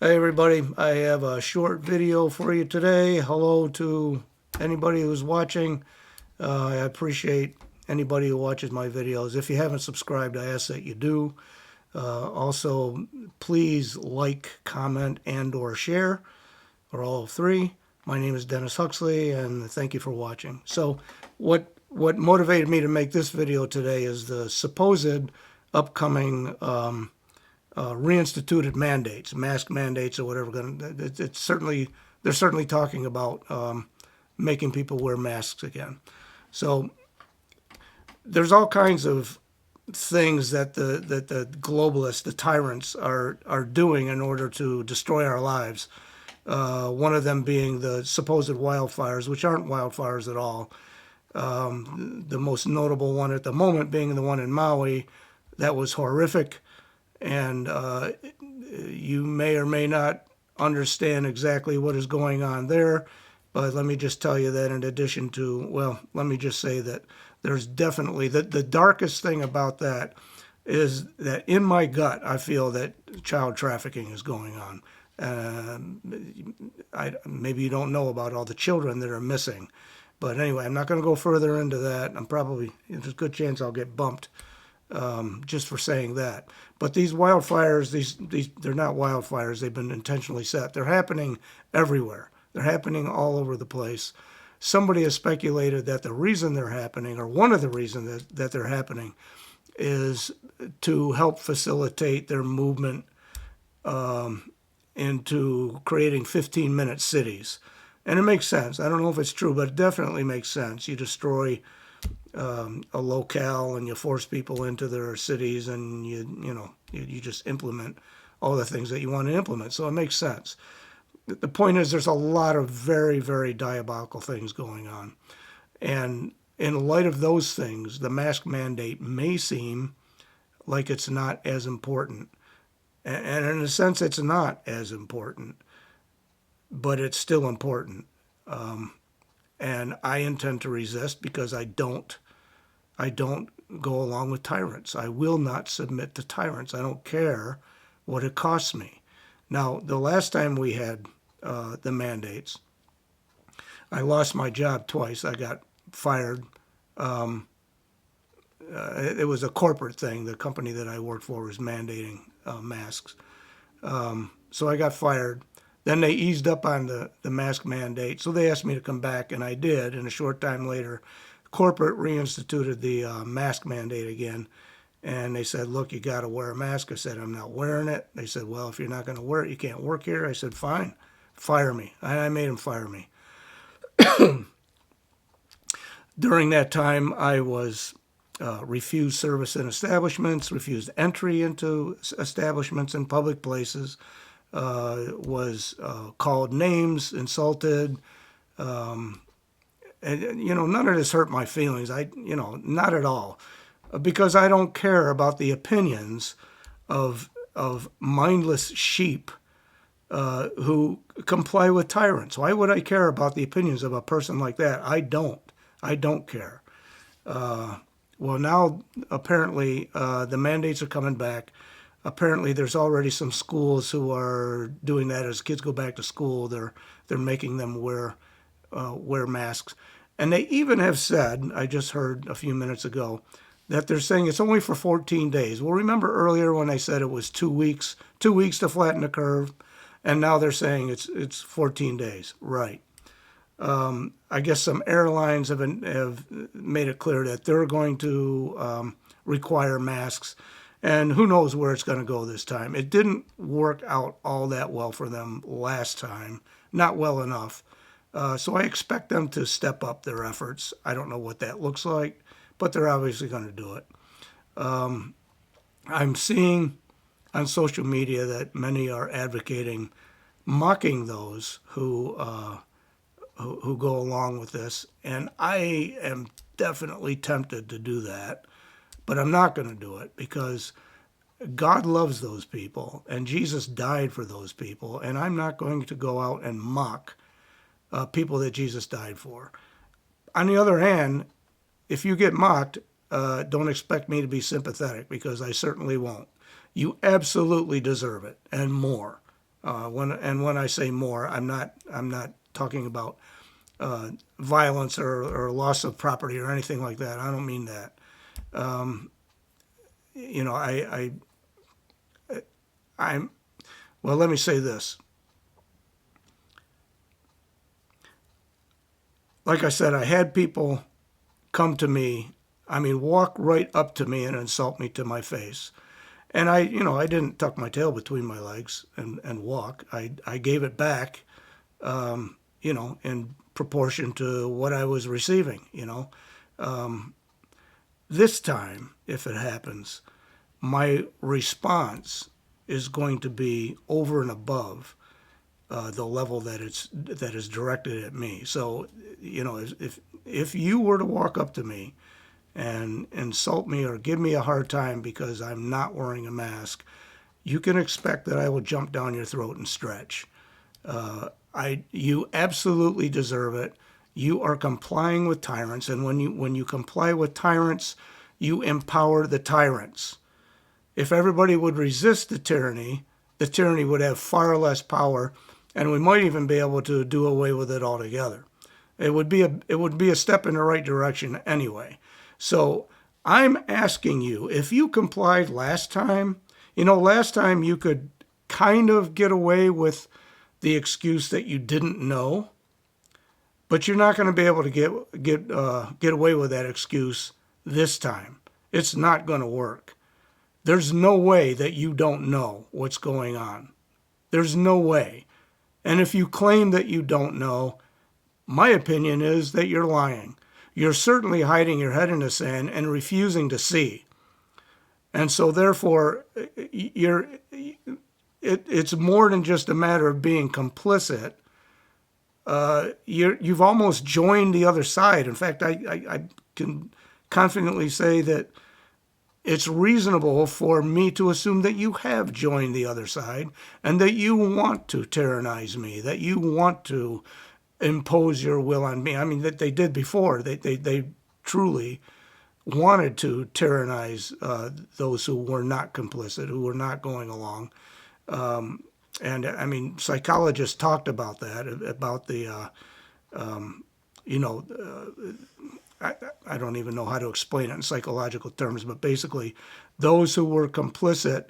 Hey everybody, I have a short video for you today. Hello to anybody who's watching. I appreciate anybody who watches my videos. If you haven't subscribed, I ask that you do. Also, please like, comment, and or share, or all three. My name is Dennis Huxley, and thank you for watching. So, what motivated me to make this video today is the supposed upcoming reinstituted mandates, mask mandates or whatever. It's certainly they're certainly talking about making people wear masks again. So there's all kinds of things that the globalists, the tyrants, are doing in order to destroy our lives. One of them being the supposed wildfires, which aren't wildfires at all. The most notable one at the moment being the one in Maui. That was horrific. And you may or may not understand exactly what is going on there, but let me just tell you that in addition to, well, let me just say that there's definitely, the darkest thing about that is that in my gut, I feel that child trafficking is going on. Maybe you don't know about all the children that are missing. But anyway, I'm not going to go further into that. There's a good chance I'll get bumped just for saying that. But these wildfires, they're not wildfires. They've been intentionally set. They're happening everywhere. They're happening all over the place. Somebody has speculated that the reason they're happening, or one of the reasons that they're happening, is to help facilitate their movement into creating 15-minute cities. And it makes sense. I don't know if it's true, but it definitely makes sense. You destroy a locale and you force people into their cities, and you just implement all the things that you want to implement. So it makes sense. The point is, there's a lot of very, very diabolical things going on. And in light of those things, the mask mandate may seem like it's not as important. And in a sense, it's not as important, but it's still important. And I intend to resist because I don't go along with tyrants. I will not submit to tyrants. I don't care what it costs me. Now, the last time we had the mandates, I lost my job twice. I got fired. It was a corporate thing. The company that I worked for was mandating masks. So I got fired. Then they eased up on the mask mandate. So they asked me to come back, and I did. And a short time later, corporate reinstituted the mask mandate again. And they said, look, you got to wear a mask. I said, I'm not wearing it. They said, well, if you're not going to wear it, you can't work here. I said, fine, fire me. I made them fire me. During that time, I was refused service in establishments, refused entry into establishments in public places, was called names, insulted, and none of this hurt my feelings. Not at all, because I don't care about the opinions of mindless sheep who comply with tyrants. Why would I care about the opinions of a person like that? I don't care. Well, now apparently the mandates are coming back. Apparently, there's already some schools who are doing that. As kids go back to school, they're making them wear masks, and they even have said, I just heard a few minutes ago, that they're saying it's only for 14 days. Well, remember earlier when they said it was 2 weeks, 2 weeks to flatten the curve, and now they're saying it's 14 days, right? I guess some airlines have made it clear that they're going to require masks. And who knows where it's going to go this time. It didn't work out all that well for them last time, not well enough. So I expect them to step up their efforts. I don't know what that looks like, but they're obviously going to do it. I'm seeing on social media that many are advocating mocking those who go along with this, and I am definitely tempted to do that. But I'm not going to do it because God loves those people and Jesus died for those people. And I'm not going to go out and mock people that Jesus died for. On the other hand, if you get mocked, don't expect me to be sympathetic because I certainly won't. You absolutely deserve it and more. When I say more, I'm not talking about violence or loss of property or anything like that. I don't mean that. You know, I'm well. Let me say this. Like I said, I had people come to me. I mean, walk right up to me and insult me to my face. And I didn't tuck my tail between my legs and walk. I gave it back, in proportion to what I was receiving. This time, if it happens, my response is going to be over and above the level that is directed at me. So, if you were to walk up to me and insult me or give me a hard time because I'm not wearing a mask, you can expect that I will jump down your throat and stretch. You absolutely deserve it. You are complying with tyrants, and when you comply with tyrants, you empower the tyrants. If everybody would resist the tyranny would have far less power, and we might even be able to do away with it altogether. It would be a step in the right direction anyway. So I'm asking you, if you complied last time, last time you could kind of get away with the excuse that you didn't know, but you're not going to be able to get away with that excuse this time. It's not going to work. There's no way that you don't know what's going on. There's no way. And if you claim that you don't know, my opinion is that you're lying. You're certainly hiding your head in the sand and refusing to see. And so therefore, it's more than just a matter of being complicit. You've almost joined the other side. In fact, I can confidently say that it's reasonable for me to assume that you have joined the other side and that you want to tyrannize me, that you want to impose your will on me. I mean, that they did before. They truly wanted to tyrannize those who were not complicit, who were not going along. And I mean, psychologists talked about that, about the, I don't even know how to explain it in psychological terms, but basically those who were complicit,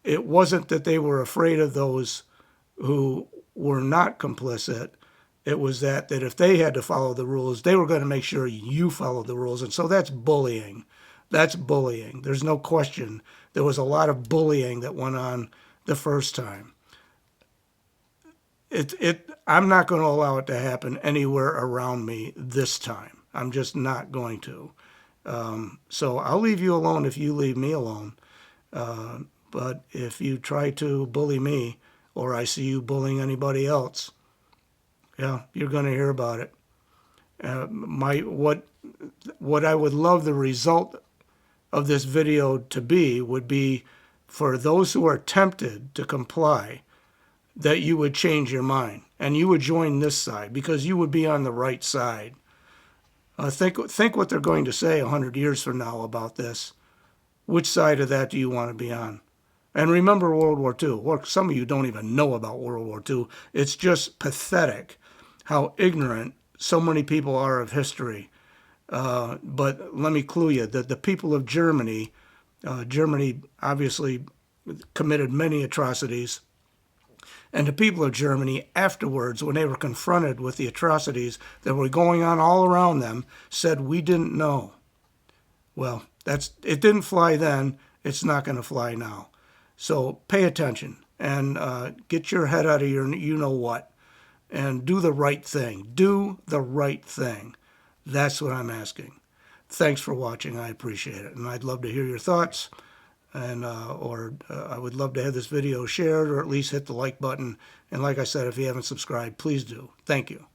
it wasn't that they were afraid of those who were not complicit. It was that if they had to follow the rules, they were going to make sure you followed the rules. And so that's bullying. That's bullying. There's no question. There was a lot of bullying that went on the first time. I'm not going to allow it to happen anywhere around me this time. I'm just not going to. So I'll leave you alone if you leave me alone. But if you try to bully me, or I see you bullying anybody else, yeah, you're going to hear about it. What I would love the result of this video to be would be for those who are tempted to comply, that you would change your mind and you would join this side because you would be on the right side. Think what they're going to say 100 years from now about this. Which side of that do you want to be on? And remember World War II. Or some of you don't even know about World War II. It's just pathetic how ignorant so many people are of history. But let me clue you that the people of Germany obviously committed many atrocities. And the people of Germany afterwards, when they were confronted with the atrocities that were going on all around them, said, "We didn't know." Well, it didn't fly then. It's not going to fly now. So pay attention and get your head out of your you-know-what and do the right thing. Do the right thing. That's what I'm asking. Thanks for watching. I appreciate it. And I'd love to hear your thoughts. And I would love to have this video shared or at least hit the like button. And like I said, if you haven't subscribed, please do. Thank you.